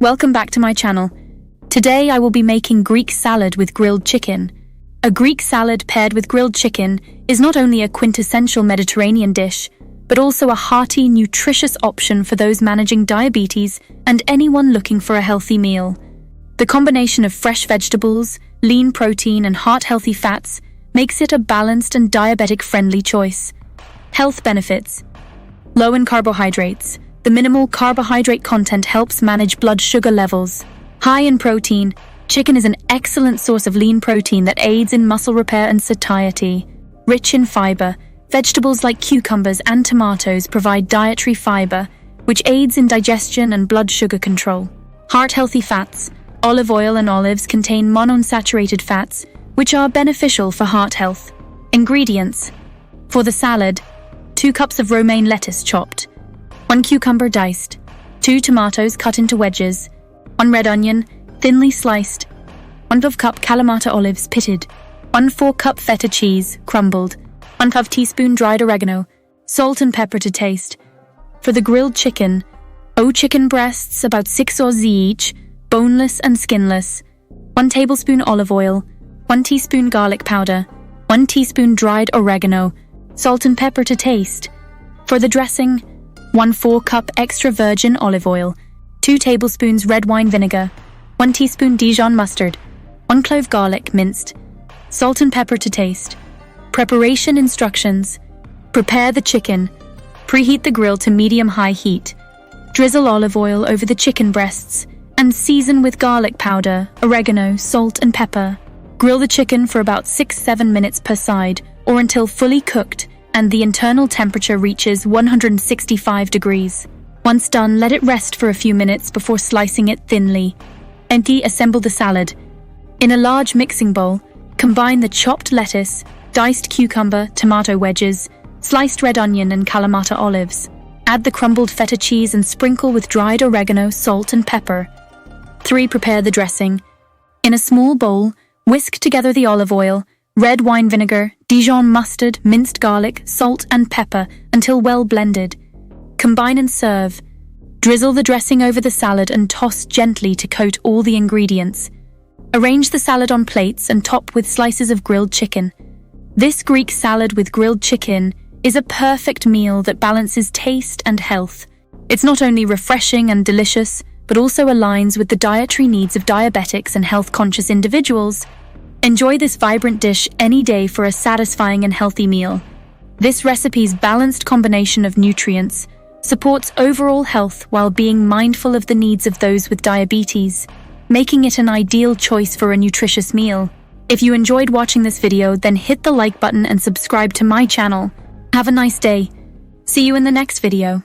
Welcome back to my channel. Today I will be making Greek salad with grilled chicken. A Greek salad paired with grilled chicken is not only a quintessential Mediterranean dish, but also a hearty, nutritious option for those managing diabetes and anyone looking for a healthy meal. The combination of fresh vegetables, lean protein, and heart-healthy fats makes it a balanced and diabetic-friendly choice. Health benefits. Low in carbohydrates. The minimal carbohydrate content helps manage blood sugar levels. High in protein. Chicken is an excellent source of lean protein that aids in muscle repair and satiety. Rich in fiber. Vegetables like cucumbers and tomatoes provide dietary fiber, which aids in digestion and blood sugar control. Heart-healthy fats. Olive oil and olives contain monounsaturated fats, which are beneficial for heart health. Ingredients. For the salad, 2 cups of romaine lettuce chopped, 1 cucumber diced, 2 tomatoes cut into wedges, 1 red onion, thinly sliced, 1/2 cup kalamata olives pitted, 1/4 cup feta cheese, crumbled, 1/2 teaspoon dried oregano, salt and pepper to taste. For the grilled chicken, chicken breasts, about 6 oz each, boneless and skinless, 1 tablespoon olive oil, 1 teaspoon garlic powder, 1 teaspoon dried oregano, salt and pepper to taste. For the dressing, 1/4 cup extra virgin olive oil, 2 tablespoons red wine vinegar, 1 teaspoon Dijon mustard, 1 clove garlic minced, salt and pepper to taste. Preparation instructions. Prepare the chicken. Preheat the grill to medium-high heat. Drizzle olive oil over the chicken breasts and season with garlic powder, oregano, salt and pepper. Grill the chicken for about 6-7 minutes per side or until fully cooked and the internal temperature reaches 165 degrees. Once done, let it rest for a few minutes before slicing it thinly. Assemble the salad. In a large mixing bowl, combine the chopped lettuce, diced cucumber, tomato wedges, sliced red onion and kalamata olives. Add the crumbled feta cheese and sprinkle with dried oregano, salt and pepper. 3. Prepare the dressing. In a small bowl, whisk together the olive oil, red wine vinegar, Dijon mustard, minced garlic, salt and pepper until well blended. Combine and serve. Drizzle the dressing over the salad and toss gently to coat all the ingredients. Arrange the salad on plates and top with slices of grilled chicken. This Greek salad with grilled chicken is a perfect meal that balances taste and health. It's not only refreshing and delicious, but also aligns with the dietary needs of diabetics and health-conscious individuals. Enjoy this vibrant dish any day for a satisfying and healthy meal. This recipe's balanced combination of nutrients supports overall health while being mindful of the needs of those with diabetes, making it an ideal choice for a nutritious meal. If you enjoyed watching this video, then hit the like button and subscribe to my channel. Have a nice day. See you in the next video.